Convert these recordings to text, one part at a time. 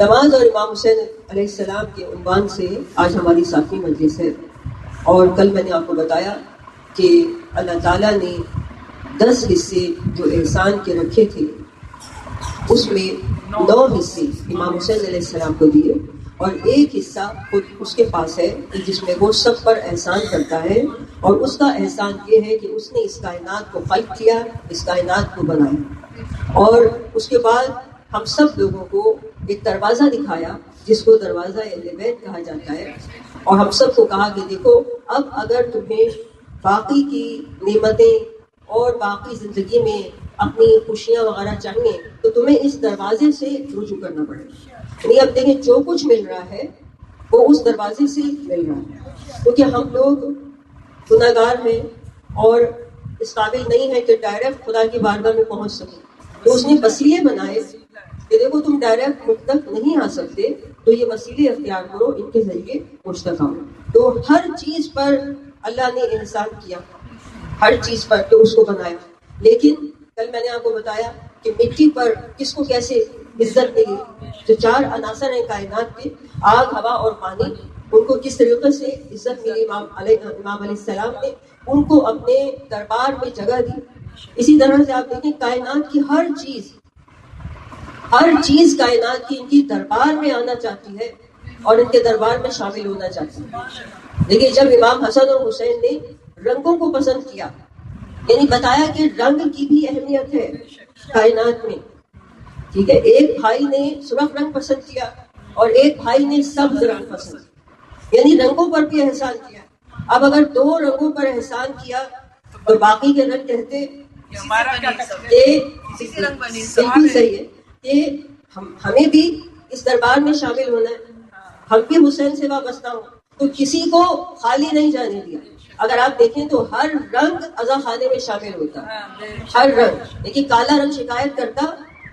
نماز اور امام حسین علیہ السلام کے عنوان سے آج ہماری ساتویں مجلس ہے، اور کل میں نے آپ کو بتایا کہ اللہ تعالیٰ نے 10 حصے جو احسان کے رکھے تھے اس میں 9 حصے امام حسین علیہ السلام کو دیے، اور ایک حصہ خود اس کے پاس ہے جس میں وہ سب پر احسان کرتا ہے، اور اس کا احسان یہ ہے کہ اس نے اس کائنات کو خلق کیا، اس کائنات کو بنایا، اور اس کے بعد ہم سب لوگوں کو ایک دروازہ دکھایا جس کو دروازہ اہل بیت کہا جاتا ہے، اور ہم سب کو کہا کہ دیکھو اب اگر تمہیں باقی کی نعمتیں اور باقی زندگی میں اپنی خوشیاں وغیرہ چاہیے تو تمہیں اس دروازے سے رجوع کرنا پڑے گا۔ یعنی اب دیکھیں جو کچھ مل رہا ہے وہ اس دروازے سے مل رہا ہے، کیونکہ ہم لوگ گناہ گار ہیں اور اس قابل نہیں ہے کہ ڈائریکٹ خدا کی بارگاہ میں پہنچ سکیں، تو اس نے وسیلے بنائے کہ دیکھو تم ڈائریکٹ مجھ تک نہیں آ سکتے تو یہ وسیلے اختیار کرو، ان کے ذریعے مجھ تک آؤ۔ تو ہر چیز پر اللہ نے احسان کیا، ہر چیز پر تو اس کو بنایا، لیکن کل میں نے آپ کو بتایا کہ مٹی پر کس کو کیسے عزت ملی، جو 4 عناصر ہیں کائنات کے، آگ، ہوا اور پانی، ان کو کس طریقے سے عزت ملی امام علیہ السلام نے ان کو اپنے دربار میں جگہ دی۔ اسی طرح سے آپ دیکھیں کائنات کی ہر چیز کائنات کی ان کی دربار میں آنا چاہتی ہے اور ان کے دربار میں شامل ہونا چاہتی ہے۔ دیکھیے جب امام حسن اور حسین نے رنگوں کو پسند کیا، یعنی بتایا کہ رنگ کی بھی اہمیت ہے کائنات میں، ٹھیک ہے، ایک بھائی نے سرخ رنگ پسند کیا اور ایک بھائی نے سبز رنگ پسند کیا، یعنی رنگوں پر بھی احسان کیا۔ اب اگر 2 رنگوں پر احسان کیا تو باقی کے رنگ کہتے بالکل صحیح ہے کہ ہمیں بھی اس دربار میں شامل ہونا ہے، ہم بھی حسین سے وابستہ ہوں، تو کسی کو خالی نہیں جانے دیا۔ اگر آپ دیکھیں تو ہر رنگ عزا خانے میں شامل ہوتا ہے، ہر رنگ، لیکن کالا رنگ شکایت کرتا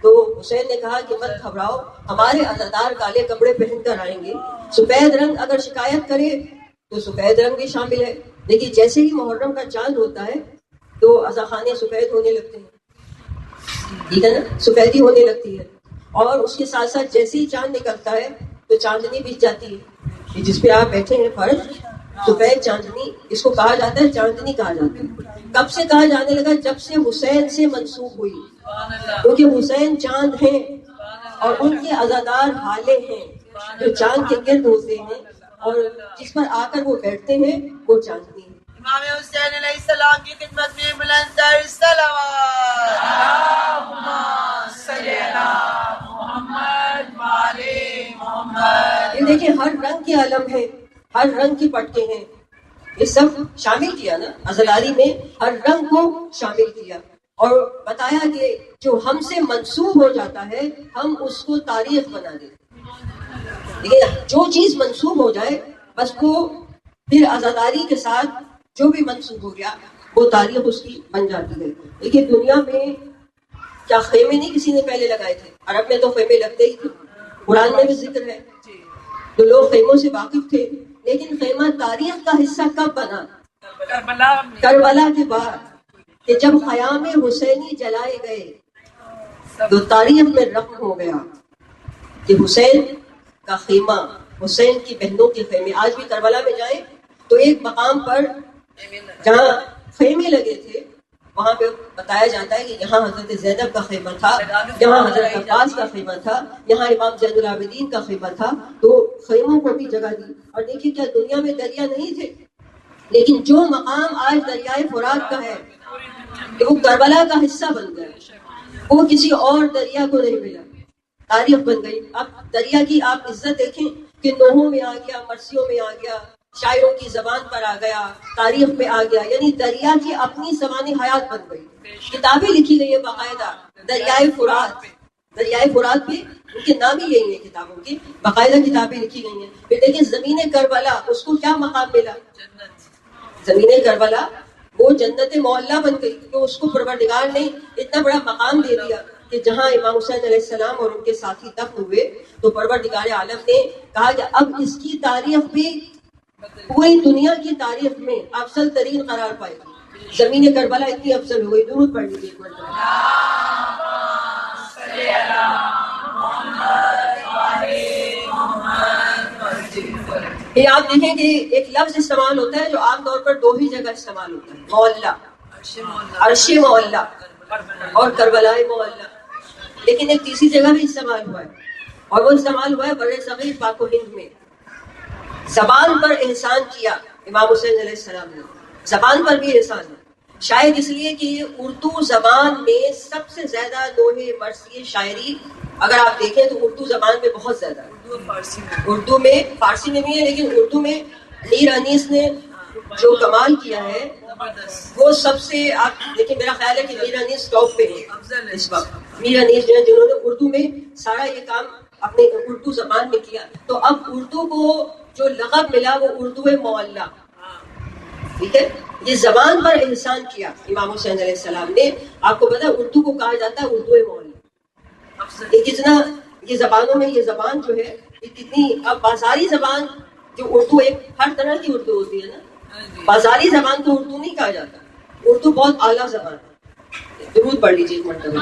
تو حسین نے کہا کہ مت گھبراؤ، ہمارے عزادار کالے کپڑے پہن کر آئیں گے۔ سفید رنگ اگر شکایت کرے تو سفید رنگ بھی شامل ہے، لیکن جیسے ہی محرم کا چاند ہوتا ہے تو عزا خانے سفید ہونے لگتے ہیں، ٹھیک ہے نا، سفیدی ہونے لگتی ہے، اور اس کے ساتھ ساتھ جیسے ہی چاند نکلتا ہے تو چاندنی بچ جاتی ہے، جس پہ آپ بیٹھے ہیں فرش سفید چاندنی، اس کو کہا جاتا ہے چاندنی کہا جاتا ہے۔ کب سے کہا جانے لگا؟ جب سے حسین سے منسوب ہوئی، کیونکہ حسین چاند ہیں اور ان کے عزادار ہالے ہیں جو چاند کے گرد ہوتے ہیں، اور جس پر آ کر وہ بیٹھتے ہیں وہ چاندنی ہے۔ امام حسین علیہ السلام کی خدمت میں بلند تر صلوات، اللہم صلی علی محمد وآلِ محمد۔ یہ دیکھیں ہر رنگ کے علم ہے، ہر رنگ کی پٹکے ہیں، یہ سب شامل کیا نا عزاداری میں، ہر رنگ کو شامل کیا، اور بتایا کہ جو ہم سے منسوب ہو جاتا ہے ہم اس کو تاریخ بنا دیتے ہیں۔ لیکن جو چیز منسوب ہو جائے بس وہ پھر عزاداری کے ساتھ جو بھی منسوب ہو گیا وہ تاریخ اس کی بن جاتی ہے۔ لیکن دنیا میں کیا خیمے نہیں کسی نے پہلے لگائے تھے؟ عرب میں تو خیمے لگتے ہی تھے، قرآن میں بھی ذکر ہے، تو لوگ خیموں سے واقف تھے، لیکن خیمہ تاریخ کا حصہ کب بنا؟ کربلا کے بعد، کہ جب خیام حسینی جلائے گئے تو تاریخ میں رقم ہو گیا کہ حسین کا خیمہ، حسین کی بہنوں کے خیمے، آج بھی کربلا میں جائیں تو ایک مقام پر جہاں خیمے لگے تھے وہاں پہ بتایا جاتا ہے کہ یہاں حضرت زینب کا خیمہ تھا، یہاں حضرت عباس کا خیمہ تھا، یہاں امام زین العابدین کا خیمہ تھا، تو خیموں کو بھی جگہ دی۔ اور دیکھیے کیا دنیا میں دریا نہیں تھے، لیکن جو مقام آج دریائے فرات کا ہے کہ وہ کربلا کا حصہ بن گیا، وہ کسی اور دریا کو نہیں ملا، تاریخ بن گئی۔ اب دریا کی آپ عزت دیکھیں کہ نوحوں میں آ گیا، مرثیوں میں آ گیا، شاعروں کی زبان پر آ گیا، تاریخ میں آ گیا، یعنی دریا کی اپنی زبانی حیات بن گئی۔ کتابیں لکھی گئی ہیں باقاعدہ دریائے فرات، دریائے فرات پہ ان کے نام ہی یہی ہیں، کتابوں کی باقاعدہ کتابیں لکھی گئی ہیں۔ پھر دیکھیں زمین کربلا، اس کو کیا مقام ملا؟ زمین کربلا وہ جنت معلیٰ بن گئی، تو اس کو پروردگار نے اتنا بڑا مقام دے دیا کہ جہاں امام حسین علیہ السلام اور ان کے ساتھی دفن ہوئے تو پروردگار عالم نے کہا کہ اب اس کی تاریخ بھی پوری دنیا کی تاریخ میں افضل ترین قرار پائے گی۔ زمین کربلا اتنی افضل ہو گئی، درود پڑھ لیجیے ایک مرتبہ۔ یہ آپ دیکھیں کہ ایک لفظ استعمال ہوتا ہے جو عام طور پر دو ہی جگہ استعمال ہوتا ہے، معلّہ، عرش معلّہ اور کربلا معلّہ، لیکن ایک تیسری جگہ بھی استعمال ہوا ہے، اور وہ استعمال ہوا ہے بر صغیر پاک و ہند میں۔ زبان پر احسان کیا امام حسین علیہ السلام نے، زبان پر بھی احسان ہے، شاید اس لیے کہ اردو زبان میں سب سے زیادہ لوح مرثیہ شاعری اگر آپ دیکھیں تو اردو زبان میں بہت زیادہ ہے، اردو میں، فارسی میں بھی ہے، لیکن اردو میں میر انیس نے جو کمال کیا ہے وہ سب سے، آپ لیکن میرا خیال ہے کہ میر انیس ٹاپ پہ ہے اس وقت، میر انیس جو ہے جنہوں نے اردو میں سارا یہ کام اپنے اردو زبان میں کیا۔ تو اب اردو کو جو لقب ملا وہ اردو معلّہ، ٹھیک ہے، یہ زبان پر احسان کیا امام حسین علیہ السلام نے۔ آپ کو پتا اردو کو کہا جاتا ہے اردو معلّہ، یہ کتنا، یہ زبانوں میں یہ زبان جو ہے یہ کتنی، اب بازاری زبان جو اردو، ایک ہر طرح کی اردو ہوتی ہے نا، بازاری زبان کو اردو نہیں کہا جاتا، اردو بہت اعلیٰ زبان ہے۔ درود پڑھ لیجیے ایک مرتبہ،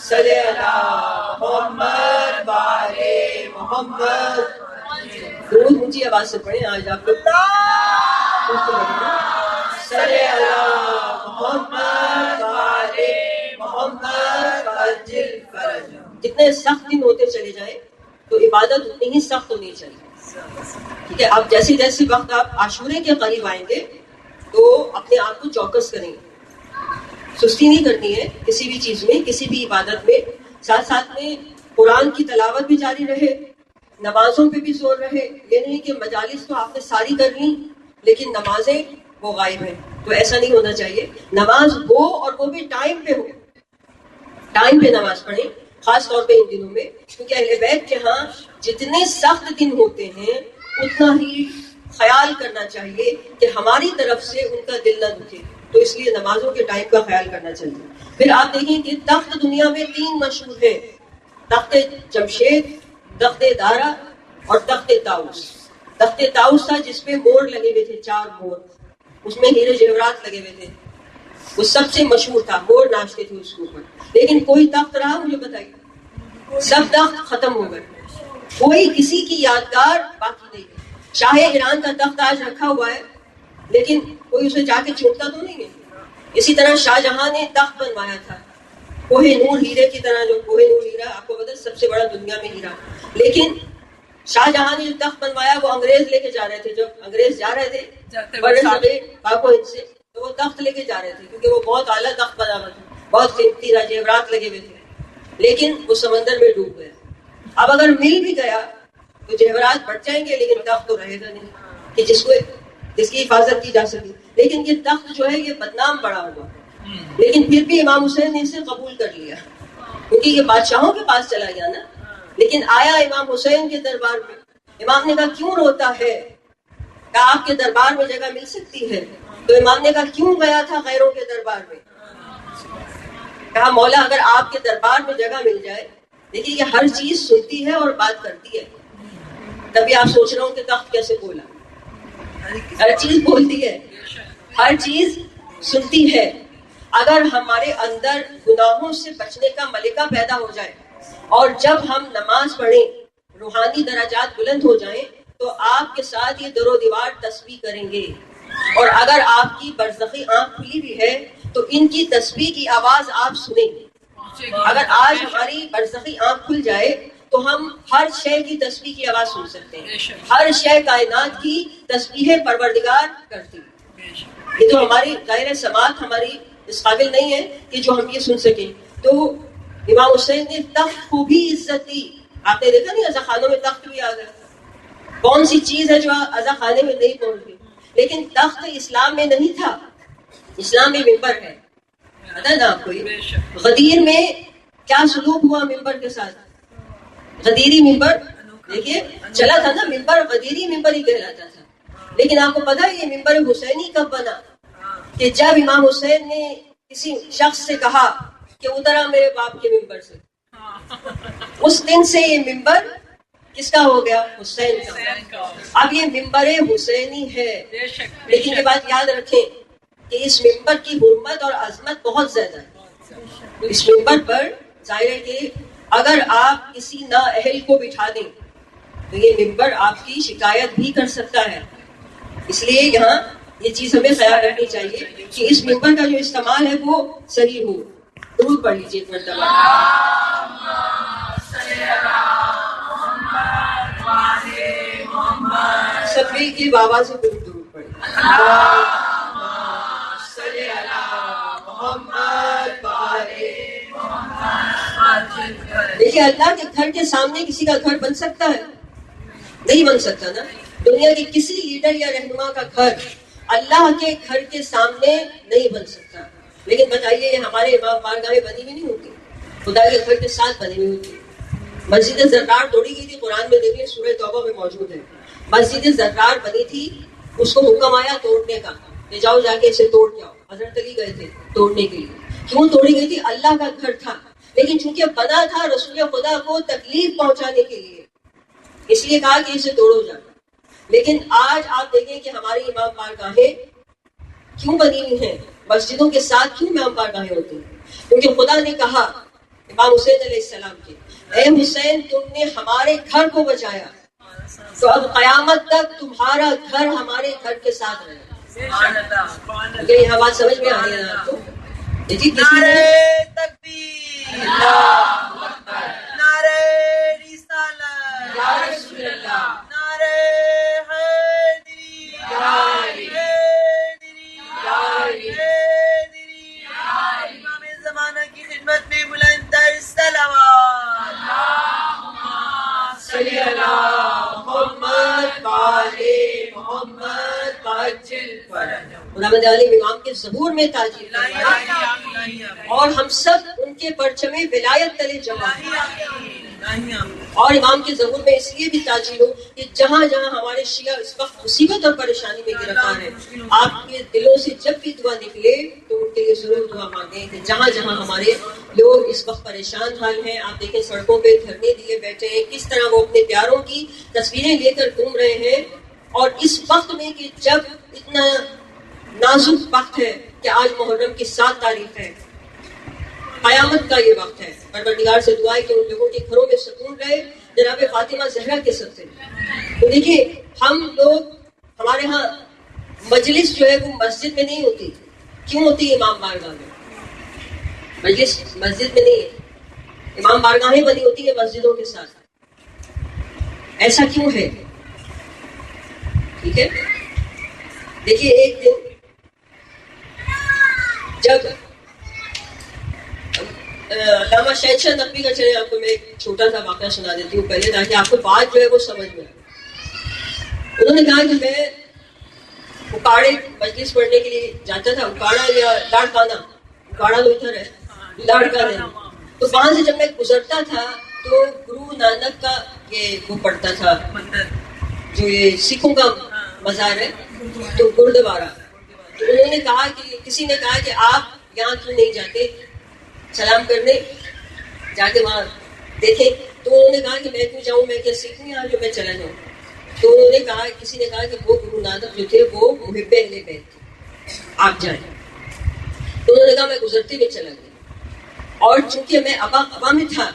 صلی اللہ محمد وعلی محمد، درود اونچی آواز سے پڑھیں آج آپ لوگ، صلی اللہ محمد وعلی محمد وعجل فرج۔ جتنے سخت دن ہوتے چلے جائیں تو عبادت اتنی ہی سخت ہونی چاہیے، ٹھیک ہے۔ آپ جیسے جیسے وقت آپ عاشورے کے قریب آئیں گے تو اپنے آپ کو چوکس کریں گے، سستی نہیں کرنی ہے کسی بھی چیز میں، کسی بھی عبادت میں، ساتھ ساتھ میں قرآن کی تلاوت بھی جاری رہے، نمازوں پہ بھی زور رہے، یہ نہیں کہ مجالس تو آپ نے ساری کر لی لیکن نمازیں وہ غائب ہیں، تو ایسا نہیں ہونا چاہیے۔ نماز ہو اور وہ بھی ٹائم پہ ہو، ٹائم پہ نماز پڑھیں، خاص طور پہ ان دنوں میں، کیونکہ اہل بیت کے ہاں جتنے سخت دن ہوتے ہیں اتنا ہی خیال کرنا چاہیے کہ ہماری طرف سے ان کا دل نہ دکھے، تو اس لیے نمازوں کے ٹائم کا خیال کرنا چاہیے۔ پھر آپ دیکھیں کہ تخت دنیا میں 3 مشہور ہیں، تخت جمشید، تخت دارا اور تخت طاؤس۔ تخت طاؤس تھا جس پہ مور لگے ہوئے تھے، 4 مور، اس میں ہیرے جواہرات لگے ہوئے تھے، وہ سب سے مشہور تھا، مور ناچتے تھے اس کے اوپر۔ لیکن کوئی تخت رہا مجھے بتائیے؟ سب تخت ختم ہو گئے، کوئی کسی کی یادگار باقی نہیں ہے۔ شاہ ایران کا تخت آج رکھا ہوا ہے لیکن کوئی اسے جا کے چومتا تو نہیں ہے۔ اسی طرح شاہ جہاں نے تخت بنوایا تھا، کوہ نور ہیرے کی طرح، جو کوہ نور ہیرا آپ کو پتا ہے سب سے بڑا دنیا میں ہیرا، لیکن شاہ جہاں نے جو تخت بنوایا وہ انگریز لے کے جا رہے تھے، جب انگریز جا رہے تھے بڑے صغیر پاک و ہند سے تو وہ تخت لے کے جا رہے تھے، کیونکہ وہ بہت اعلیٰ تخت بنا ہوا تھا، بہت قیمتی زیورات لگے ہوئے تھے، لیکن وہ سمندر میں ڈوب گیا۔ اب اگر مل بھی گیا تو زیورات بڑھ جائیں گے لیکن تخت تو رہے گا نہیں کہ جس کی حفاظت کی جا سکے۔ لیکن یہ تخت جو ہے یہ بدنام پڑا ہوا، لیکن پھر بھی امام حسین نے اسے قبول کر لیا، کیونکہ یہ بادشاہوں کے پاس چلا گیا نا، لیکن آیا امام حسین کے دربار میں۔ امام نے کہا کیوں روتا ہے، کہا آپ کے دربار میں جگہ مل سکتی ہے؟ تو امام نے کہا کیوں گیا تھا غیروں کے دربار میں؟ کہا مولا اگر آپ کے دربار میں جگہ مل جائے، دیکھیے یہ ہر چیز سنتی ہے اور بات کرتی ہے، تبھی آپ سوچ رہے ہوں کہ تخت کیسے بولا، ہر چیز بولتی ہے، ہر چیز سنتی ہے۔ اگر ہمارے اندر گناہوں سے بچنے کا ملکہ پیدا ہو جائے اور جب ہم نماز پڑھیں روحانی درجات بلند ہو جائیں تو آپ کے ساتھ یہ در و دیوار تسبیح کریں گے، اور اگر آپ کی برزخی آنکھ کھلی بھی ہے تو ان کی تسبیح کی آواز آپ سنیں گے۔ اگر آج ہماری برزخی آنکھ کھل جائے تو ہم ہر شے کی تسبیح کی آواز سن سکتے ہیں، ہر شے کائنات کی تسبیح پروردگار کرتی ہے۔ یہ تو ہماری ظاہر سماعت ہماری اس قابل نہیں ہے کہ جو ہم یہ سن سکیں۔ تو امام حسین نے تخت کو بھی عزت دی۔ آپ نے دیکھا نہیں عزا خانوں میں تخت بھی آ گئے، کون سی چیز ہے جو عزا خانے میں نہیں پہنچ گئی؟ لیکن تخت اسلام میں نہیں تھا، اسلام میں ممبر ہے، پتا ہے نا آپ کو؟ یہ غدیر میں کیا سلوک ہوا ممبر کے ساتھ، غدیری ممبر، دیکھیے چلا تھا نا ممبر، غدیری ممبر ہی کہلاتا تھا۔ لیکن آپ کو پتا ہے یہ ممبر حسینی کب بنا؟ کہ جب امام حسین نے کسی شخص سے کہا کہ اترا میرے باپ کے ممبر سے، اس دن سے یہ ممبر کس کا ہو گیا؟ حسین کا۔ اب یہ ممبر حسینی ہے، لیکن یہ بات یاد رکھیں کہ اس ممبر کی حرمت اور عظمت بہت زیادہ ہے۔ اس ممبر پر ظاہر ہے کہ اگر آپ کسی نااہل کو بٹھا دیں تو یہ ممبر آپ کی شکایت بھی کر سکتا ہے. اس لیے یہاں یہ چیز ہمیں خیال رکھنی چاہیے کہ اس ممبر کا جو استعمال ہے وہ صحیح ہو. درود پڑھ لیجیے ایک مرتبہ. سب مل کے بابا سے درود پڑھیں. دیکھیے اللہ کے گھر کے سامنے کسی کا گھر بن سکتا ہے؟ نہیں بن سکتا نا. دنیا کے کسی لیڈر یا رہنما کا گھر اللہ کے گھر کے سامنے نہیں بن سکتا. لیکن بتائیے یہ ہمارے امام بارگاہیں بنی ہوئی نہیں ہوتی، خدا کے گھر کے ساتھ بنی ہوئی ہوتی. مسجد زرار توڑی گئی تھی، قرآن میں دیکھیے سورہ توبہ میں موجود ہے. مسجد زرار بنی تھی، اس کو حکم آیا توڑنے کا کہ جاؤ جا کے اسے توڑ جاؤ. حضرت علی گئے تھے توڑنے کے لیے. کیوں توڑی گئی تھی؟ اللہ کا گھر تھا، لیکن چونکہ بنا تھا رسول خدا کو تکلیف پہنچانے کے لیے، اس لیے کہا کہ اسے توڑو جا. لیکن آج آپ دیکھیں کہ ہماری امام بارگاہیں کیوں بنی ہوئی ہیں؟ مسجدوں کے ساتھ کیوں امام بارگاہیں ہوتی ہیں؟ کیونکہ خدا نے کہا امام حسین علیہ السلام کے، اے حسین تم نے ہمارے گھر کو بچایا تو اب قیامت تک تمہارا گھر ہمارے گھر کے ساتھ رہے. یہ بات سمجھ میں آ رہی ہے آپ کو؟ جی کسی نے تکبیر، نعرہ رسالت، یا رسول اللہ، نعرہ حیدری، امام زمانہ کی خدمت میں بلند تر صلوات. صلی اللہ محمد وآلِ محمد وعجل فرجہ. علامہ عالم امام کے ظہور میں تاجیل فرمائے اور ہم سب ان کے پرچم ولایت تلے جمع ہیں. اور امام کے ظہور میں اس لیے بھی تاجیل ہو کہ جہاں جہاں ہمارے شیعہ اس وقت مصیبت اور پریشانی میں گرفتار ہیں، آپ کے دلوں سے جب بھی دعا نکلے تو ان کے لیے ضرور دعا مانگیں کہ جہاں جہاں ہمارے لوگ اس وقت پریشان حال ہیں. آپ دیکھیں سڑکوں پہ دھرنے دیے بیٹھے ہیں، کس طرح وہ اپنے پیاروں کی تصویریں لے کر گھوم رہے ہیں. اور اس وقت میں کہ جب اتنا نازک وقت ہے کہ آج محرم کی 7 تاریخ ہے، قیامت کا یہ وقت ہے. پروردگار سے دعا ہے کہ ان لوگوں کے گھروں میں سکون رہے جناب فاطمہ زہرا کے صدقے. تو دیکھیے ہم لوگ، ہمارے ہاں مجلس جو ہے وہ مسجد میں نہیں ہوتی. کیوں ہوتی ہے امام بارگاہ میں؟ مجلس مسجد میں نہیں ہے، امام بارگاہیں بنی ہوتی ہے مسجدوں کے ساتھ. ایسا کیوں ہے؟ ٹھیک ہے، دیکھیے ایک دن جب علامہ شہنشاہ نقوی کا، چلے آپ کو میں ایک چھوٹا سا واقعہ سنا دیتی ہوں پہلے تاکہ آپ کو بات جو ہے وہ سمجھ میں آئے. انہوں نے کہا کہ میں اکاڑے مجلس پڑھنے کے لیے جاتا تھا، اکاڑا یا لاڑکانہ، اکاڑا تو ادھر ہے، لاڑکانہ. تو وہاں سے جب میں گزرتا تھا تو گرو نانک کا یہ وہ پڑھتا تھا جو یہ سکھوں کا مزار ہے، تو گردوارہ. تو انہوں نے کہا کہ کسی نے کہا کہ آپ یہاں کیوں نہیں جاتے سلام کرنے، جا کے وہاں دیکھیں. تو انہوں نے کہا کہ میں کیوں جاؤں، میں کیا سیکھوں یہاں جو میں چلا جاؤں. تو انہوں نے کہا، کسی نے کہا کہ وہ گرو نانک جو تھے وہ محب اہل بیت تھے، آپ جائیں. تو انہوں نے کہا میں گزرتے ہوئے چلا گیا. اور چونکہ میں ابا میں تھا،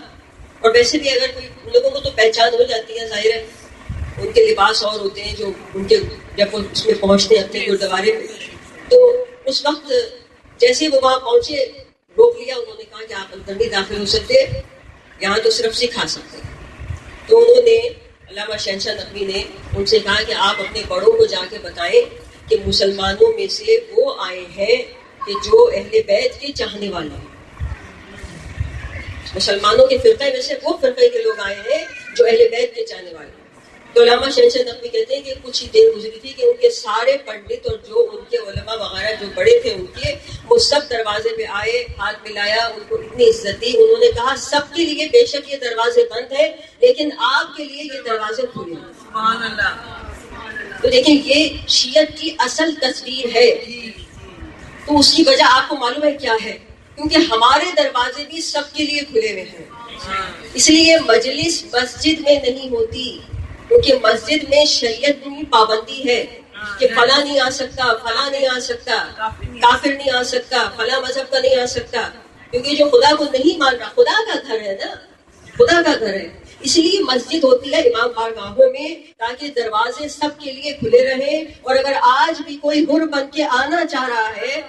اور ویسے بھی اگر کوئی ان لوگوں کو تو پہچان ہو جاتی ہے، ظاہر ہے ان کے لباس اور ہوتے ہیں جو ان کے جب وہ اس میں پہنچتے ہیں اپنے گردوارے میں. تو اس وقت جیسے وہ وہاں پہنچے روک لیا. انہوں نے کہا کہ آپ اندر نہیں داخل ہو سکتے، یہاں تو صرف سکھ آ سکتے ہیں. تو انہوں نے، علامہ شہنشاہ نقوی نے ان سے کہا کہ آپ اپنے بڑوں کو جا کے بتائیں کہ مسلمانوں میں سے وہ آئے ہیں کہ جو اہل بیت کے چاہنے والے ہیں. مسلمانوں کے فرقے میں سے وہ فرقے کے لوگ آئے ہیں جو اہل بیت کے چاہنے والے ہیں. تو علامہ شہنشاہ نقوی کہتے ہیں کہ کچھ ہی دیر گزری تھی کہ ان کے سارے پنڈت اور جو ان کے علماء وغیرہ جو بڑے تھے ان کے، وہ سب دروازے پہ آئے، ہاتھ ملایا، ان کو اتنی عزت دی. انہوں نے کہا سب کے لیے بے شک یہ دروازے بند ہیں لیکن آپ کے لیے یہ دروازے کھلے ہیں. سبحان اللہ. تو دیکھیں یہ شیعت کی اصل تصویر ہے. تو اس کی وجہ آپ کو معلوم ہے کیا ہے؟ کیونکہ ہمارے دروازے بھی سب کے لیے کھلے ہوئے ہیں. اس لیے مجلس مسجد میں نہیں ہوتی، کیونکہ مسجد میں شریعت کی پابندی ہے کہ فلاں نہیں آ سکتا، فلاں نہیں آ سکتا، کافر نہیں آ سکتا، فلاں مذہب کا نہیں آ سکتا. کیونکہ جو خدا کو نہیں مان رہا، خدا کا گھر ہے نا، خدا کا گھر ہے. اس لیے مسجد ہوتی ہے امام بارگاہوں میں، تاکہ دروازے سب کے لیے کھلے رہے. اور اگر آج بھی کوئی حر بن کے آنا چاہ رہا ہے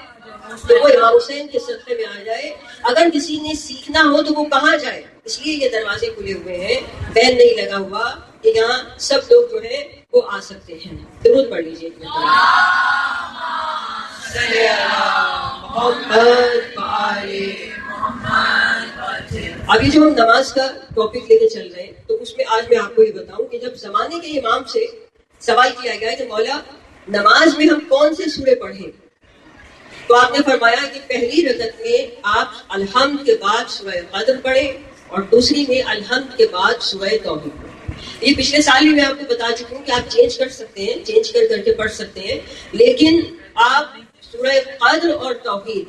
تو وہ امام حسین کے صدقے میں آ جائے. اگر کسی نے سیکھنا ہو تو وہ کہاں جائے؟ اس لیے یہ دروازے کھلے ہوئے ہیں، بین نہیں لگا ہوا کہ یہاں سب لوگ جو ہے وہ آ سکتے ہیں. درود پڑھ لیجیے. ابھی جو ہم نماز کا ٹاپک لے کے چل رہے ہیں تو اس میں آج میں آپ کو یہ بتاؤں کہ جب زمانے کے امام سے سوال کیا گیا کہ مولا نماز میں ہم کون سے سورے پڑھیں، تو آپ نے فرمایا کہ پہلی رکعت میں آپ الحمد کے بعد سورہ قدر پڑھیں اور دوسری میں الحمد کے بعد سورہ توحید پڑھیں. یہ پچھلے سال ہی میں آپ کو بتا چکی ہوں کہ آپ چینج کر سکتے ہیں، چینج کر کے پڑھ سکتے ہیں، لیکن آپ سورہ قدر اور توحید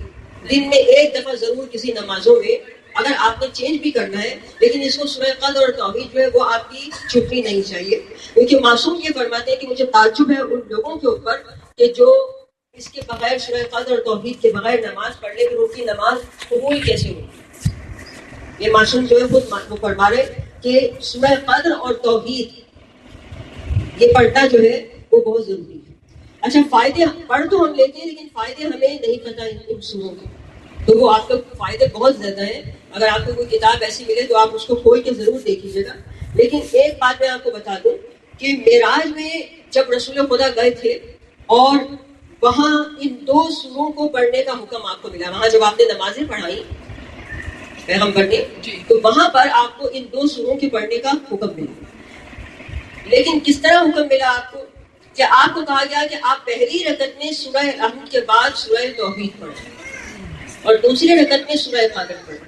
دن میں ایک دفعہ ضرور کسی نمازوں میں، اگر آپ نے چینج بھی کرنا ہے لیکن اس کو سورہ قدر اور توحید جو ہے وہ آپ کی چھٹنی نہیں چاہیے. کیونکہ معصوم یہ فرماتے ہیں کہ مجھے تعجب ہے ان لوگوں کے اوپر کہ جو اس کے بغیر سورہ قدر اور توحید کے بغیر نماز پڑھ لے کہ ان کی نماز قبول کیسے ہوگی. یہ معصوم جو ہے خود فرما رہے کہ سورہ قدر اور توحید یہ پڑھنا جو ہے وہ بہت ضروری ہے. اچھا فائدے پڑھ تو ہم لیتے ہیں لیکن فائدے ہمیں نہیں پتہ ان سوروں کے، تو وہ آپ کو فائدے بہت زیادہ ہیں. اگر آپ کو کوئی کتاب ایسی ملے تو آپ اس کو کھول کے ضرور دیکھ لیجیے گا. لیکن ایک بات میں آپ کو بتا دوں کہ معراج میں جب رسول خدا گئے تھے اور وہاں ان 2 سوروں کو پڑھنے کا حکم آپ کو ملا، وہاں جب آپ نے نمازیں پڑھائی پیغمبر نے تو وہاں پر آپ کو ان 2 سوروں کے پڑھنے کا حکم ملا. لیکن کس طرح حکم ملا آپ کو کہ آپ کو کہا گیا کہ آپ پہلی رکعت میں سورہ الحمد کے بعد سورہ توحید پڑھیں اور دوسری رکعت میں سورہ قدر پڑھیں.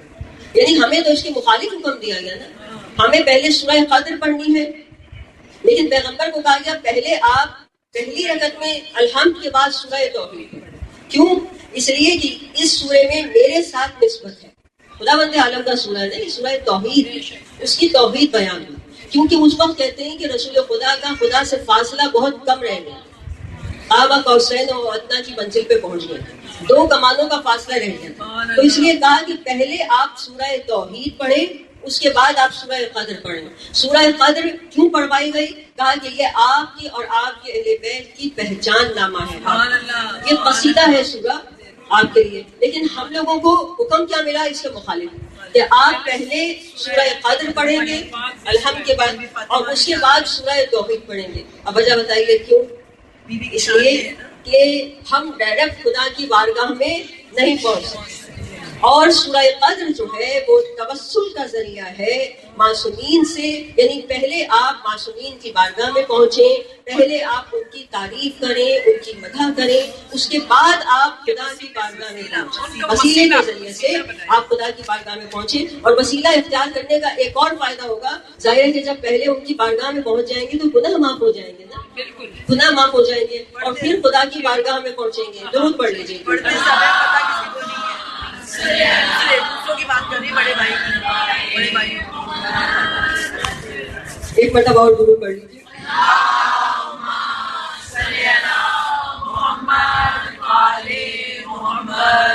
یعنی ہمیں تو اس کے مخالف حکم دیا گیا نا، ہمیں پہلے سورہ قدر پڑھنی ہے لیکن پیغمبر کو کہا گیا پہلے آپ پہلی رکعت میں الحمد کے بعد سورہ توحید پڑھیں. کیوں؟ اس لیے کہ اس سورے میں میرے ساتھ نسبت ہے، خداوند عالم کا سورہ ہے، سورہ توحید، اس کی توحید بیان ہوئی. کیونکہ اس وقت کہتے ہیں کہ رسول خدا کا خدا سے فاصلہ بہت کم رہ گیا، قاب قوسین و ادنیٰ کی منزل پہ پہنچ گئے، 2 کمانوں کا فاصلہ رہ گیا. تو اس لیے کہا کہ پہلے آپ سورہ توحید پڑھیں اس کے بعد آپ سورہ قدر پڑھیں. سورہ قدر کیوں پڑھوائی گئی؟ کہا کہ یہ آپ کی اور آپ کے اہل بیت کی پہچان نامہ ہے، یہ قصیدہ ہے سورہ آپ کے لیے. لیکن ہم لوگوں کو حکم کیا ملا اس کے مخالف کہ آپ پہلے سورہ قدر پڑھیں گے الحمد کے بعد اور اس کے بعد سورہ توحید پڑھیں گے. اب وجہ بتائیے کیوں؟ اس لیے کہ ہم ڈائریکٹ خدا کی بارگاہ میں نہیں پہنچ سکتے اور سورہ قدر جو ہے وہ توسل کا ذریعہ ہے معصومین سے. یعنی پہلے آپ معصومین کی بارگاہ میں پہنچیں، پہلے آپ ان کی تعریف کریں، ان کی مدح کریں، اس کے بعد آپ خدا کی بارگاہ میں پہنچیں. وسیلے کے ذریعے سے آپ خدا کی بارگاہ میں پہنچیں. اور وسیلہ اختیار کرنے کا ایک اور فائدہ ہوگا، ظاہر ہے کہ جب پہلے ان کی بارگاہ میں پہنچ جائیں گے تو گناہ معاف ہو جائیں گے نا، گناہ معاف ہو جائیں گے اور پھر خدا کی بارگاہ میں پہنچیں گے. درود پڑھ لیجیے. دوسروں کی بات کر رہی بڑے بھائی کی، بڑے بھائی ایک مرتبہ اور درود پڑھ لیجیے.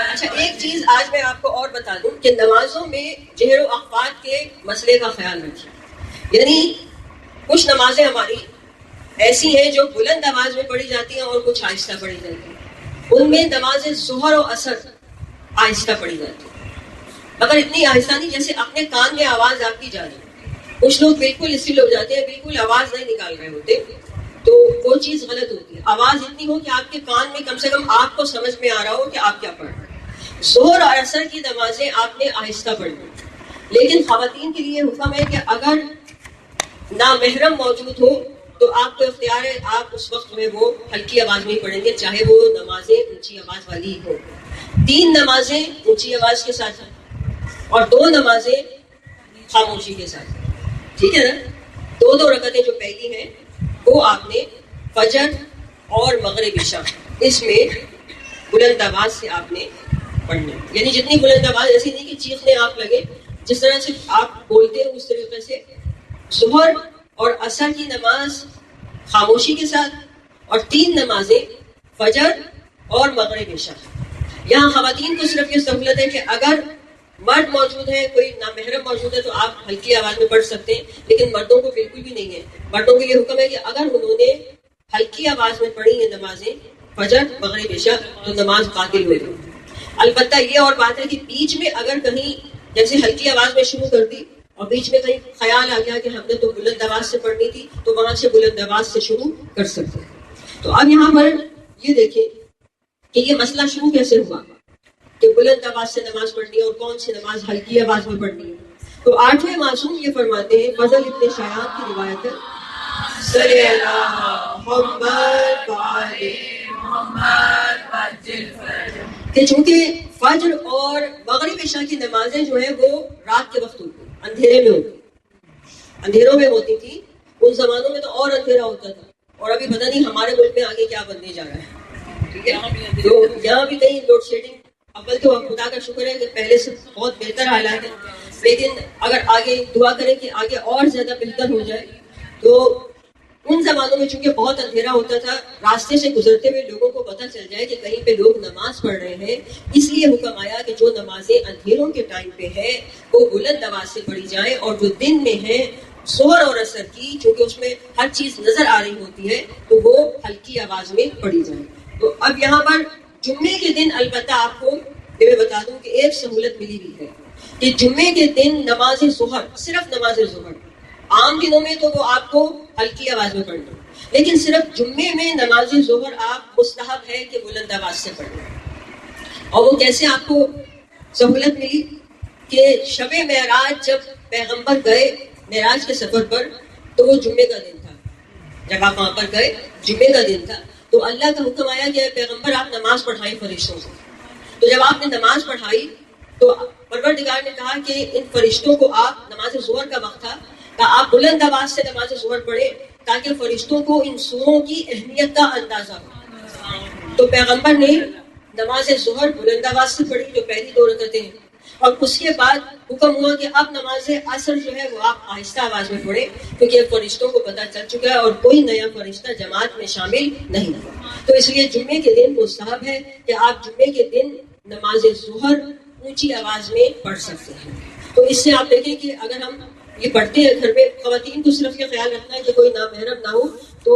اچھا ایک چیز آج میں آپ کو اور بتا دوں کہ نمازوں میں جہر و اخفات کے مسئلے کا خیال رکھیے. یعنی کچھ نمازیں ہماری ایسی ہیں جو بلند آواز میں پڑھی جاتی ہیں اور کچھ آہستہ پڑھی جاتی ہیں. ان میں نماز ظہر و عصر آہستہ پڑھی جاتی ہے، مگر اتنی آہستہ نہیں جیسے اپنے کان میں آواز آپ کی جا رہی ہے. کچھ لوگ بالکل اسٹل ہو جاتے ہیں، بالکل آواز نہیں نکال رہے ہوتے، تو وہ چیز غلط ہوتی ہے. آواز اتنی ہو کہ آپ کے کان میں کم سے کم آپ کو سمجھ میں آ رہا ہو کہ آپ کیا پڑھ رہے ہیں. ظہر اور عصر کی نمازیں آپ نے آہستہ پڑھنی. لیکن خواتین کے لیے حکم ہے کہ اگر نامحرم موجود ہو تو آپ کو اختیار ہے، آپ اس وقت میں وہ ہلکی آواز میں پڑھیں گے، چاہے وہ نمازیں اونچی آواز والی ہو. 3 نمازیں اونچی آواز کے ساتھ ہیں اور 2 نمازیں خاموشی کے ساتھ. ٹھیک ہے نا؟ 2 رکعتیں جو پہلی ہیں وہ آپ نے فجر اور مغرب عشاء اس میں بلند آواز سے آپ نے پڑھنا. یعنی جتنی بلند آواز، ایسی نہیں کہ چیخنے آپ لگے، جس طرح سے آپ بولتے ہیں اس طریقے سے. ظہر اور عصر کی نماز خاموشی کے ساتھ اور 3 نمازیں فجر اور مغرب عشاء. یہاں خواتین کو صرف یہ سہولت ہے کہ اگر مرد موجود ہے، کوئی نامحرم موجود ہے تو آپ ہلکی آواز میں پڑھ سکتے ہیں، لیکن مردوں کو بالکل بھی نہیں ہے. مردوں کو یہ حکم ہے کہ اگر انہوں نے ہلکی آواز میں پڑھی ہیں نمازیں فجر مغرب عشاء تو نماز باطل ہوئے گی. البتہ یہ اور بات ہے کہ بیچ میں اگر کہیں جیسے ہلکی آواز میں شروع کر دی اور بیچ میں کہیں خیال آ گیا کہ ہم نے تو بلند آواز سے پڑھنی تھی تو وہاں سے بلند آواز سے شروع کر سکتے ہیں. تو اب یہاں پر یہ دیکھیں کہ یہ مسئلہ شروع کیسے ہوا کہ بلند آواز سے نماز پڑھنی ہے اور کون سی نماز ہلکی آواز میں پڑھنی ہے. تو 8ویں معصوم یہ فرماتے ہیں، فضل ابن شیاد کی روایت ہے، صلی اللہ محمد وآل محمد، کہ چونکہ فجر اور مغرب عشاء کی نمازیں جو ہیں وہ رات کے وقت ہوتی ہیں، اندھیرے میں ہوتی، اندھیروں میں ہوتی تھی. ان زمانوں میں تو اور اندھیرا ہوتا تھا، اور ابھی پتہ نہیں ہمارے ملک میں آگے کیا بننے جا رہا ہے. ٹھیک ہے، تو یہاں بھی کہیں لوڈ شیڈنگ، اول تو خدا کا شکر ہے کہ پہلے سے بہت بہتر حالات ہے، لیکن اگر آگے دعا کریں کہ آگے اور زیادہ بہتر ہو جائے. تو ان زمانوں میں چونکہ بہت اندھیرا ہوتا تھا، راستے سے گزرتے ہوئے لوگوں کو پتہ چل جائے کہ کہیں پہ لوگ نماز پڑھ رہے ہیں، اس لیے حکم آیا کہ جو نمازیں اندھیروں کے ٹائم پہ ہے وہ بلند آواز سے پڑھی جائیں، اور جو دن میں ہے ظہر اور عصر کی، چونکہ اس میں ہر چیز نظر آ رہی ہوتی ہے، تو وہ ہلکی آواز میں پڑھی جائیں. تو اب یہاں پر جمعے کے دن البتہ آپ کو میں بتا دوں کہ ایک سہولت ملی ہوئی ہے کہ جمعے کے دن نماز ظہر، صرف نماز ظہر، عام دنوں میں تو وہ آپ کو ہلکی آواز میں پڑھنا، لیکن صرف جمعے میں نماز ظہر آپ مستحب ہے کہ بلند آواز سے پڑھنا. اور وہ کیسے آپ کو سہولت ملی کہ شب معراج جب پیغمبر گئے معراج کے سفر پر تو وہ جمعے کا دن تھا. جب آپ وہاں پر گئے جمعے کا دن تھا تو اللہ کا حکم آیا کہ پیغمبر آپ نماز پڑھائیں فرشتوں سے. تو جب آپ نے نماز پڑھائی تو پروردگار نے کہا کہ ان فرشتوں کو آپ، نماز ظہر کا وقت تھا، کہ آپ بلند آواز سے نماز ظہر پڑھیں تاکہ فرشتوں کو ان سوروں کی اہمیت کا اندازہ ہو. تو پیغمبر نے نماز ظہر بلند آواز سے پڑھی جو پہلی 2 رکعتیں ہیں، اور اس کے بعد حکم ہوا کہ اب نماز عصر جو ہے وہ آپ آہستہ آواز میں پڑھیں، کیونکہ اب فرشتوں کو پتہ چل چکا ہے اور کوئی نیا فرشتہ جماعت میں شامل نہیں ہوا. تو اس لیے جمعے کے دن مستحب ہے کہ آپ جمعے کے دن نماز ظہر اونچی آواز میں پڑھ سکتے ہیں. تو اس سے آپ دیکھیں کہ اگر ہم یہ پڑھتے ہیں گھر میں، خواتین کو صرف یہ خیال رکھنا ہے کہ کوئی نامحرم نہ ہو، تو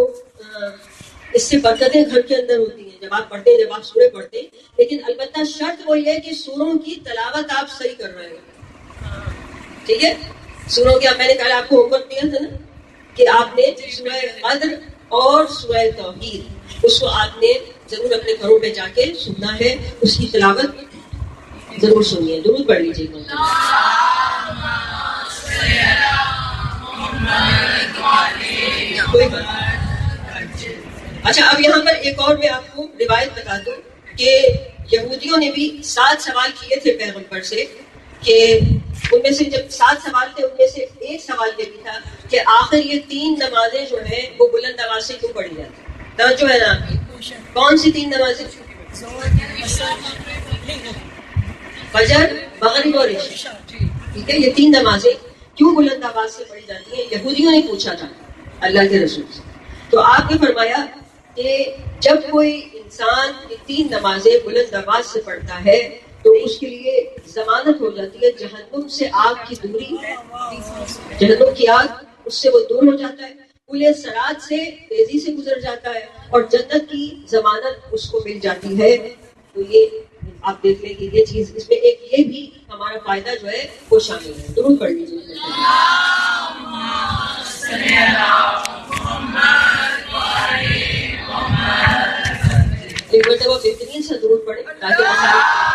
اس سے برکتیں گھر کے اندر ہوتی ہیں جب آپ پڑھتے ہیں، جب آپ سورے پڑھتے ہیں. لیکن البتہ شرط وہی ہے کہ سوروں کی تلاوت آپ صحیح کر رہے ہیں. ٹھیک ہے، سوروں کی میں نے کل آپ کو ہوم ورک دیا تھا نا کہ آپ نے سورہ قدر اور سورہ توحید، اس کو آپ نے ضرور اپنے گھروں پہ جا کے سننا ہے، اس کی تلاوت ضرور سنیے، ضرور پڑھ لیجیے گا. کوئی بات. اچھا، اب یہاں پر ایک اور میں آپ کو روایت بتا دوں کہ یہودیوں نے بھی 7 سوال کیے تھے پیغمبر سے، کہ ان میں سے جب 7 سوال تھے ان میں سے ایک سوال یہ بھی تھا کہ آخر یہ 3 نمازیں جو ہیں وہ بلند آواز سے کیوں پڑھی جاتی ہیں؟ توجہ ہے نا آپ کی؟ کون سی 3 نمازیں؟ فجر، مغرب اور عشاء. ٹھیک ہے، یہ 3 نمازیں کیوں بلند آواز سے پڑھی جاتی ہیں؟ یہودیوں نے پوچھا تھا اللہ کے رسول سے. تو آپ نے فرمایا کہ جب کوئی انسان یہ 3 نمازیں بلند آواز سے پڑھتا ہے تو اس کے لیے ضمانت ہو جاتی ہے جہنم سے آگ کی دوری، جہنم کی آگ اس سے وہ دور ہو جاتا ہے، پلے صراط سے تیزی سے گزر جاتا ہے، اور جنت کی ضمانت اس کو مل جاتی ہے. تو یہ آپ دیکھ لیں کہ یہ چیز، اس میں ایک یہ بھی ہمارا فائدہ جو ہے وہ شامل ہے. ضرور پڑھ لیجیے. ایک مرتبہ بہترین سے ضرور پڑھیں تاکہ حضرت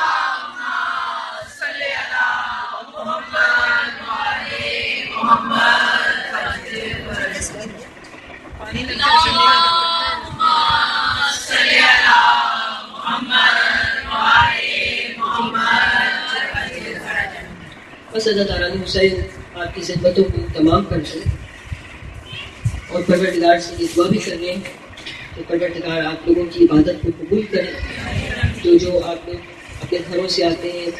حسین آپ کی خدمتوں کو تمام کر دیں، اور پروردگار سے یہ دعا بھی کر رہے ہیں کہ پروردگار آپ لوگوں کی عبادت کو قبول کریں. جو آپ لوگ اپنے گھروں سے آتے ہیں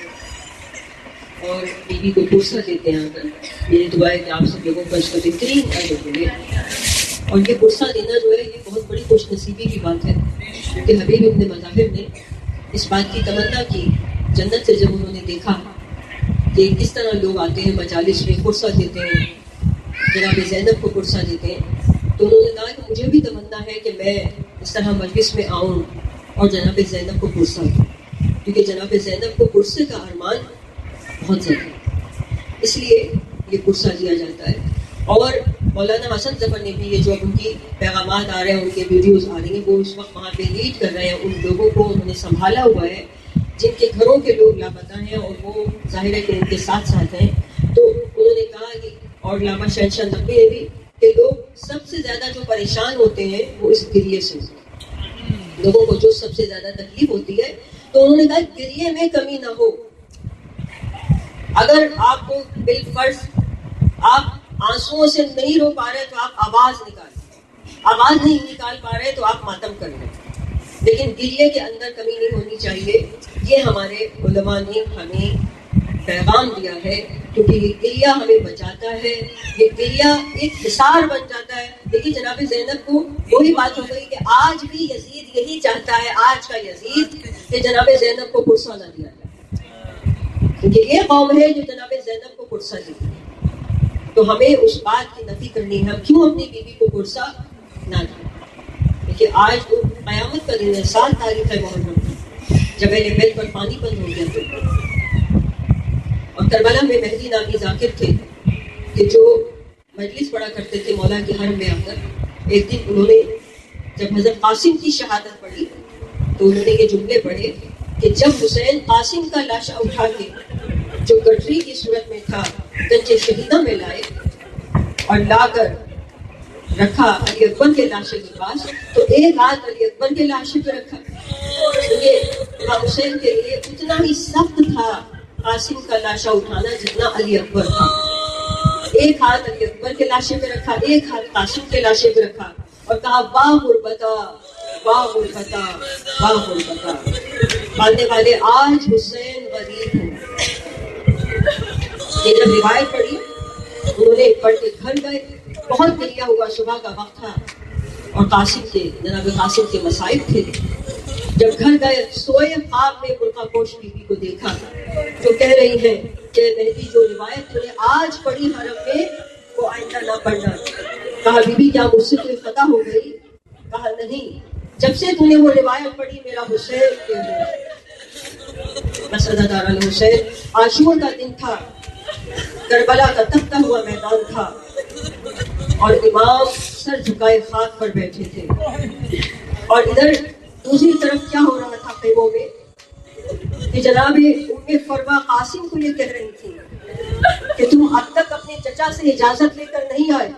اور بیوی کو پرسہ دیتے ہیں، آ کر میری دعا ہے کہ آپ سب لوگوں کا اس کا بہترین اجر ملے. اور یہ پرسہ دینا جو ہے یہ بہت بڑی خوش نصیبی کی بات ہے، کیونکہ حبیب ابن مظاہر نے اس بات کی تمنا کی جنت سے جب انہوں نے دیکھا کہ کس طرح لوگ آتے ہیں مجالس میں قرصہ دیتے ہیں، جناب زینب کو قرصہ دیتے ہیں. تو انہوں نے کہا کہ مجھے بھی تمنا ہے کہ میں اس طرح مجلس میں آؤں اور جناب زینب کو قرصہ دوں، کیونکہ جناب زینب کو قرصے کا ارمان بہت زیادہ ہے، اس لیے یہ قرصہ دیا جاتا ہے. اور مولانا حسن ظفر نے بھی یہ جو ان کی پیغامات آ رہے ہیں، ان کے ویڈیوز آ رہی ہیں، وہ اس وقت وہاں پہ لیڈ کر رہے ہیں. ان لوگوں کو انہوں نے سنبھالا ہوا ہے جن کے گھروں کے لوگ لاپتہ ہیں اور وہ ظاہر ہے کہ ان کے ساتھ ساتھ ہیں. تو انہوں نے کہا کہ اور علامہ شہنشاہ نقوی نے بھی کہ لوگ سب سے زیادہ جو پریشان ہوتے ہیں وہ اس گریے سے ہوتے ہیں. لوگوں کو جو سب سے زیادہ تکلیف ہوتی ہے، تو انہوں نے کہا گریے میں کمی نہ ہو. اگر آپ کو بالفرض آپ آنسوؤں سے نہیں رو پا رہے تو آپ آواز نہیں نکال پا رہے تو آپ ماتم کر لیں، لیکن گریے کے اندر کمی نہیں ہونی چاہیے. یہ ہمارے علماء نے ہمیں پیغام دیا ہے، کیونکہ یہ گریہ ہمیں بچاتا ہے، یہ گریہ ایک حصار بن جاتا ہے. دیکھیے جناب زینب کو وہی بات ہو گئی کہ آج بھی یزید یہی چاہتا ہے، آج کا یزید، کہ جناب زینب کو قرصہ نہ دیا جائے، کیونکہ یہ قوم ہے جو جناب زینب کو قرصہ دیتی ہے. تو ہمیں اس بات کی نفی کرنی ہے، ہم کیوں اپنی بیوی کو قرصہ نہ دیں. دیکھیے آج تو قیامت کا دن ہے، 7 تاریخ ہے محرم، جب اہل بیت پر پانی بند ہو گیا تھا. اور کربلا میں مہدی نامی ذاکر تھے کہ جو مجلس پڑھا کرتے تھے مولا کے حرم میں آ کر. ایک دن انہوں نے جب حضرت قاسم کی شہادت پڑھی تو انہوں نے یہ جملے پڑھے کہ جب حسین قاسم کا لاشا اٹھا کے جو گٹری کی صورت میں تھا گنج شہیدہ میں لائے اور لا کر رکھا علی اکبر کے لاشے کے پاس، تو ایک ہاتھ علی اکبر کے لاشے پہ رکھا. یہ حسین کے لیے اتنا ہی سخت تھا قاسم کا لاشا اٹھانا جتنا علی اکبر تھا. ایک ہاتھ علی اکبر کے لاشے پہ رکھا، ایک ہاتھ قاسم کے لاشے پہ رکھا اور کہا واہ غربتا، واہ غربتا، واہ غربتا، پالنے والے آج حسین غریب ہوں. یہ جب روایت پڑھی انہوں نے پڑھ کے گھر گئے، بہت گریہ ہوا، صبح کا وقت تھا اور قاسم کے جناب قاسم کے مصائب تھے. جب گھر گئے سوئے خواب میں برقع پوش بیوی کو دیکھا جو کہہ رہی ہے کہ مہدی جو روایت تھی آج پڑھی حرم میں وہ آئندہ نہ پڑھنا. کہا بی بی کیا مجھ سے کوئی خطا ہو گئی؟ کہا نہیں، جب سے تو نے وہ روایت پڑھی میرا حسین کے مسعدہ دار حسین. عاشور کا دن تھا، کربلا کا تپتا ہوا میدان تھا اور امام سر جھکائے خاک پر بیٹھے تھے اور ادھر دوسری طرف کیا ہو رہا تھا خیموں میں کہ جناب ام فروا قاسم کو یہ کہہ رہی تھی کہ تم اب تک اپنے چچا سے اجازت لے کر نہیں آئے،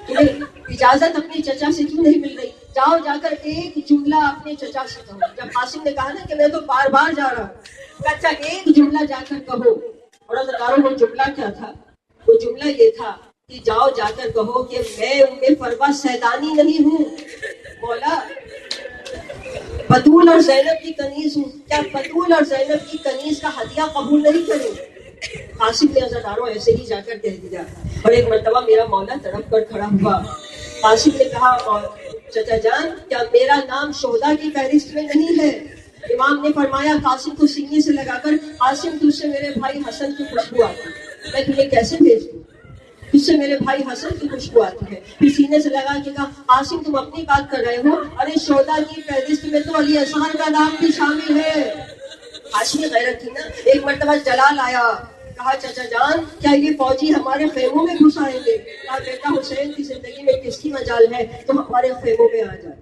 تمہیں اجازت اپنے چچا سے کیوں نہیں مل رہی؟ جاؤ جا کر ایک جملہ اپنے چچا سے کہو. جب قاسم نے کہا نا کہ میں تو بار بار جا رہا ہوں، اچھا ایک جملہ جا کر کہو. اور وہ جملہ کیا تھا؟ وہ جملہ یہ تھا کہ جاؤ جا کر کہو کہ میں ام فروا سیدانی نہیں ہوں، مولا بطول اور زینب کی کنیز ہوں. کیا بطول اور زینب کی کنیز کا ہدیہ قبول نہیں کروں؟ قاسم نے عزاداروں ایسے ہی جا کر کہہ دیا. اور ایک مرتبہ میرا مولا تڑپ کر کھڑا ہوا. قاسم نے کہا اور چچا جان کیا میرا نام شہداء کی فہرست میں نہیں ہے؟ امام نے فرمایا قاسم کو سینے سے لگا کر، قاسم تجھ سے میرے بھائی حسن کی خوشبو آتی ہے، میں تجھے کیسے بھیج دوں؟ تجھ سے میرے بھائی حسن کی خوشبو آتی ہے. پھر سینے سے لگا کے کہا قاسم تم اپنی بات کر رہے ہو، ارے شہداء کی فہرست میں تو علی اصغر کا نام بھی شامل ہے. ہاشمی غیرت تھی نا. ایک مرتبہ جلال آیا، کہا چچا جان کیا یہ فوجی ہمارے خیموں میں گھس آئیں گے؟ کہا بیٹا حسین کی زندگی میں کس کی مجال ہے، تم ہمارے خیموں میں آ جائے.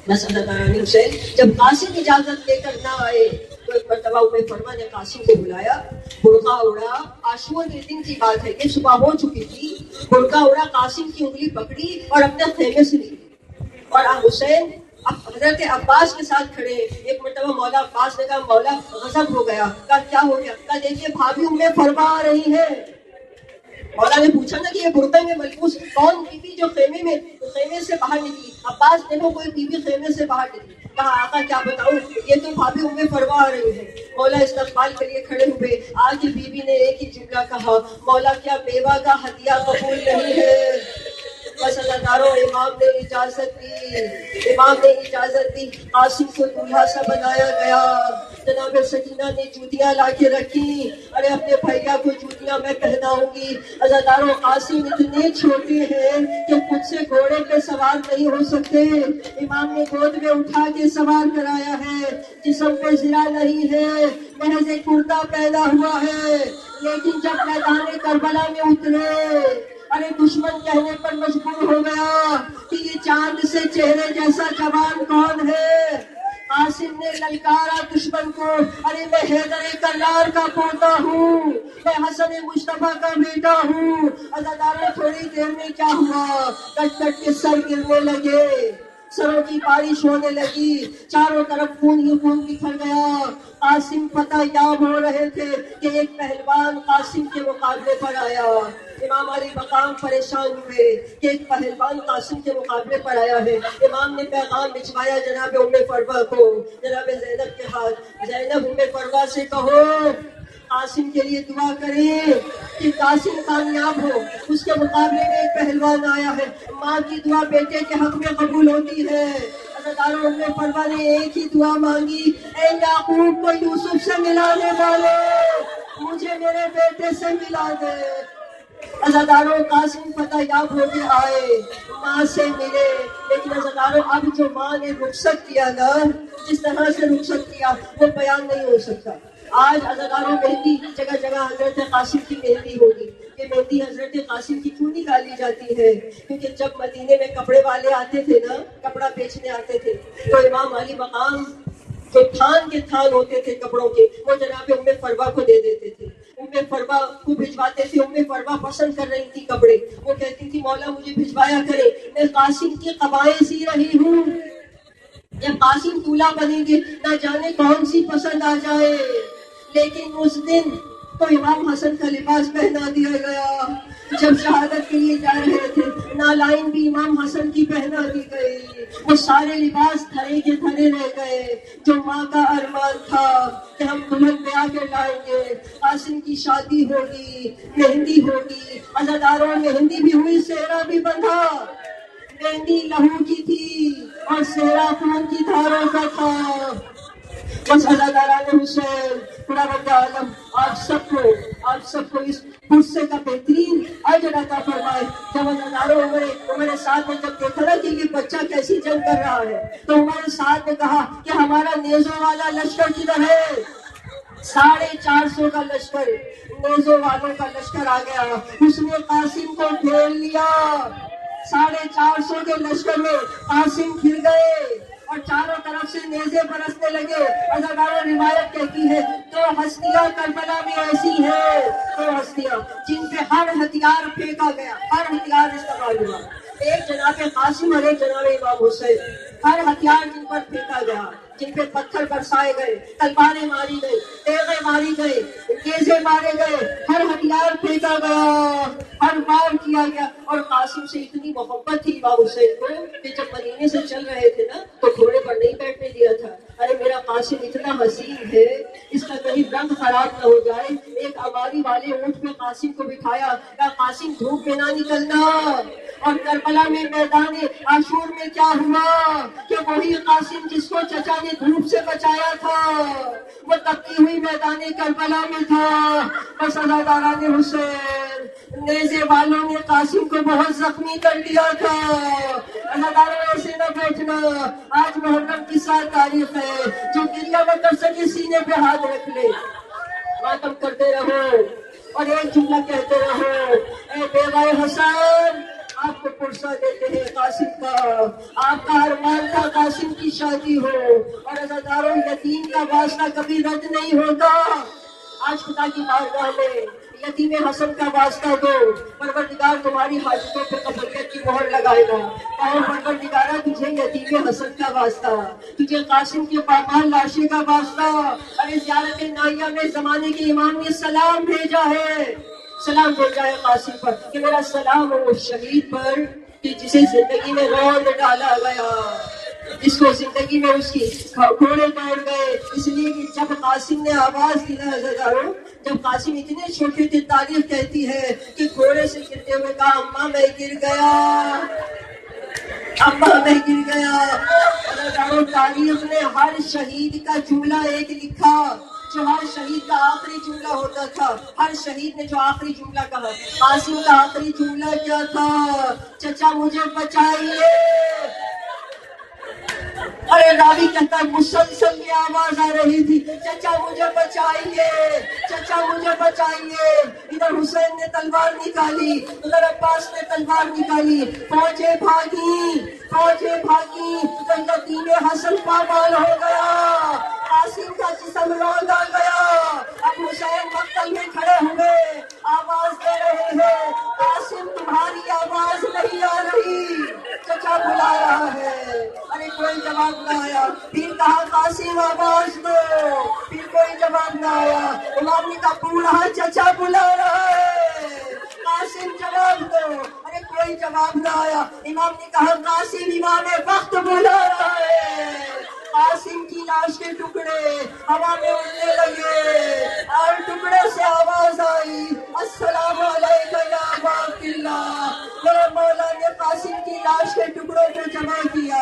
مسعدہ دارانی حسین جب قاسم اجازت لے کر نہ آئے تو ایک مرتبہ ام فروا نے قاسم کو بلایا، برقع اڑا. عاشور کے دن کی بات ہے کہ صبح ہو چکی تھی. برقع اڑا، قاسم کی انگلی پکڑی اور اپنے خیمے سے نکلی اور حسین حضرت عباس کے ساتھ کھڑے. ایک مرتبہ مولا عباس نے کہا مولا غضب ہو گیا. کہا کیا ہو گیا؟ کہا دیکھیے بھابھی ام فروا آ رہی ہے. مولا نے پوچھا نا کہ یہ برقعے میں ملبوس کون بیوی جو خیمے سے باہر نکلی؟ عباس دیکھو کوئی بیوی خیمے سے باہر نکلی. کہا آقا کیا بتاؤں، یہ تو بھابھی ام فروا آ رہی ہے. مولا استقبال کے لیے کھڑے ہوئے. آج بیوی نے ایک ہی جملہ کہا، مولا کیا بیوہ کا ہدیہ قبول نہیں ہے؟ بس اداروں امام نے اجازت دی، قاسم کو دولہا سا بنایا گیا. جناب سکینہ نے جوتیاں لا کے رکھی، ارے اپنے بھیا کو جوتیاں میں پہناؤں گی۔ عزاداروں قاسم اتنے چھوٹے ہیں کہ خود سے گھوڑے پہ سوار نہیں ہو سکتے، امام نے گود میں اٹھا کے سوار کرایا ہے، جسم پہ زرہ نہیں ہے، محض ایک کرتا پیدا ہوا ہے، لیکن جب میدان کربلا میں اترے، ارے دشمن کہنے پر مجبور ہو گیا کہ یہ چاند سے چہرے جیسا جوان کون ہے؟ قاسم نے للکارا دشمن کو، ارے میں حیدر کرار کا پوتا ہوں، میں حسن مصطفیٰ کا بیٹا ہوں۔ عزاداروں تھوڑی دیر میں کیا ہوا، کٹ کٹ کے سر گرنے لگے، سروں کی بارش ہونے لگی، چاروں طرف خون ہی خون بکھر گیا۔ قاسم فتح یاب ہو رہے تھے کہ ایک پہلوان قاسم کے مقابلے پر آیا۔ امام علی مقام پریشان ہوئے کہ ایک پہلوان قاسم کے مقابلے پر آیا ہے۔ امام نے پیغام بھجوایا جناب ام فروہ کو، جناب زینب کے ہاتھ، زینب ام فروہ سے کہو قاسم کے لیے دعا کریں کہ قاسم کامیاب ہو۔ اس کے مقابلے میں ایک پہلوان آیا ہے، ماں کی دعا بیٹے کے حق میں قبول ہوتی ہے۔ عزاداروں ام فروہ نے ایک ہی دعا مانگی، اے یعقوب کو یوسف سے ملانے والے، مجھے میرے بیٹے سے ملا دے۔ عزاداروں قاسم فتح یاب ہو کے آئے، ماں سے ملے، لیکن عزاداروں اب جو ماں نے رخصت کیا نا، جس طرح سے رخصت کیا وہ بیان نہیں ہو سکتا۔ آج عزاداروں مہندی جگہ جگہ حضرت قاسم کی مہندی ہوگی، یہ مہندی حضرت قاسم کی کیوں نکالی جاتی ہے؟ کیونکہ جب مدینے میں کپڑے والے آتے تھے نا، کپڑا بیچنے آتے تھے، تو امام علی مقام جو تھان کے تھان ہوتے تھے کپڑوں کے، وہ جناب ام فروہ کو دے دیتے تھے، ام فروہ کو بھجواتے تھے۔ ام فروہ پسند کر رہی تھی کپڑے، وہ کہتی تھی مولا مجھے بھجوایا کرے، میں قاسم کی قبائیں سی رہی ہوں، جب قاسم دولہا بنیں گے نہ جانے کون سی پسند آ جائے۔ لیکن اس دن تو امام حسن کا لباس پہنا دیا گیا، جب شہادت کے لیے جا رہے تھے نالائن بھی امام حسن کی پہنا دی گئی، وہ سارے لباس دھرے کے دھرے رہ گئے، جو ماں کا ارمان تھا کہ ہم دلہن بیاہ کے لائیں گے، قاسم کی شادی ہوگی، مہندی ہوگی۔ عزاداروں مہندی بھی ہوئی، سہرا بھی بندھا، مہندی لہو کی تھی اور سہرا خون کی دھاروں کا تھا۔ بس عزاداران حسین، خدا بند عالم آپ سب کو اس غصے کا بہترین اجر عطا فرمائے۔ جب عزاداروں عمر سعد نے جب دیکھا نا کہ یہ بچہ کیسی جنگ کر رہا ہے، تو عمر سعد نے کہا کہ ہمارا نیزوں والا لشکر کدھر ہے؟ 450 کا لشکر، نیزوں والوں کا لشکر آ گیا، اس نے قاسم کو گھیر لیا۔ 450 کے لشکر میں قاسم گر گئے اور چاروں طرف سے نیزے برسنے لگے۔ عزاداروں روایت کہتی ہے 2 ہستیاں کربلا میں ایسی ہیں، 2 ہستیاں جن پہ ہر ہتھیار پھینکا گیا، ہر ہتھیار استعمال ہوا، ایک جناب قاسم اور ایک جناب امام حسین۔ ہر ہتھیار جن پر پھینکا گیا، جن پہ پتھر برسائے گئے، تلواریں ماری گئی، تیغیں ماری گئے، نیزے مارے گئے، ہر ہتھیار پھینکا گیا، ہر وار کیا گیا۔ اور قاسم سے اتنی محبت تھی امام حسین کو کہ جب مدینے سے چل رہے تھے نا تو گھوڑے پر نہیں بیٹھنے دیا تھا۔ ارے میرا قاسم اتنا حسین ہے، اس کا کہیں رنگ خراب نہ ہو جائے۔ ایک عواری والے اونٹ پہ قاسم کو بٹھایا، کہا قاسم دھوپ میں نہ نکلنا۔ اور کربلا میں میدان عاشور میں کیا ہوا کہ وہی قاسم جس کو چچا نے دھوپ سے بچایا تھا، وہ تپتی ہوئی میدان کربلا میں تھا۔ بس عزاداران حسین، نیزے والوں نے قاسم کو بہت زخمی کر دیا تھا۔ عزاداروں ایسے نہ بیٹھنا، آج محرم کی 7 تاریخ ہے، جو گریہ نہ کر سکے سینے پہ ہاتھ رکھ لے، ماتم کرتے رہو اور ایک جملہ کہتے رہو، اے بیوہ حسن آپ کو پرسہ دیتے ہیں قاسم کا، آپ کا ارمان تھا قاسم کی شادی ہو۔ اور عزاداروں یتیم کا واسطہ کبھی رد نہیں ہوتا۔ آج خدا کی بارگاہ میں یتیم حسن کا واسطہ دو، پروردگار تمہاری حاجتوں پہ قبولیت کی مہر لگائے گا۔ اور پروردگارہ تجھے یتیم حسن کا واسطہ، تجھے قاسم کے پامال لاشے کا واسطہ، ارے زیارت نائیہ میں زمانے کے امام نے سلام بھیجا ہے، سلام بھیجا ہے قاسم پر کہ میرا سلام ہو اس شہید پر کہ جسے زندگی میں روند ڈالا گیا، جس کو زندگی میں اس کی گھوڑے توڑ گئے۔ اس لیے کہ جب قاسم نے آواز دی نا عزاداروں، جب قاسم اتنے چھوٹے تھے، تاریخ کہتی ہے کہ گھوڑے سے گرتے ہوئے کہا اماں میں گر گیا، اماں میں گر گیا۔ تاریخ نے ہر شہید کا جملہ ایک لکھا، جو ہر شہید کا آخری جملہ ہوتا تھا. ہر شہید نے جو آخری جملہ کہا، قاسم کا آخری جملہ کیا تھا؟ چچا مجھے بچائیے. ارے راوی کہتا ہے مسلسل یہ آواز آ رہی تھی، چچا مجھے بچائیے، چچا مجھے بچائیے. ادھر حسین نے تلوار نکالی، ادھر عباس نے تلوار نکالی، فوجیں بھاگی، فوجیں بھاگی، تو ادھر دین حسن پامال ہو گیا، قاسم کا جسم روندا گیا. اب حسین مقتل میں کھڑے ہوئے، آواز دے رہے ہیں، قاسم تمہاری آواز نہیں آ رہی، چچا بلا رہا ہے. ارے کوئی جواب نہ آیا. پھر کہا قاسم آواز دو، پھر کوئی جواب نہ آیا. امام نے کہا بوڑھا چچا بلا رہا ہے، قاسم جواب دو. ارے کوئی جواب نہ آیا. امام نے کہا قاسم امام وقت بلا رہا ہے. قاسم کی لاش کے ٹکڑے ہوا میں اڑنے لگے اور ٹکڑے سے آواز آئی، السلام علیکم یا ابا عبداللہ. میرے مولا نے قاسم کی لاش کے ٹکڑوں کو جمع کیا،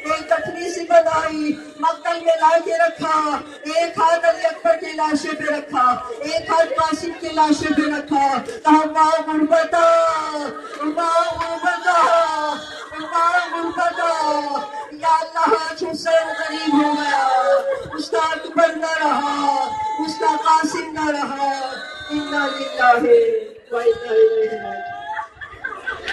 ایک کٹری سی بنائی، مقتل میں لا کے رکھا. ایک ہاتھ علی اکبر کے لاشے پہ رکھا، ایک ہاتھ قاسم کے لاشے پہ رکھا. کہا ماں غربتا، ماں غربتا، ماں غربتا. یا اللہ آج حسین غریب ہو گیا، اس کا اکبر نہ رہا، اس کا قاسم نہ رہا. انا للہ و انا الیہ راجعون.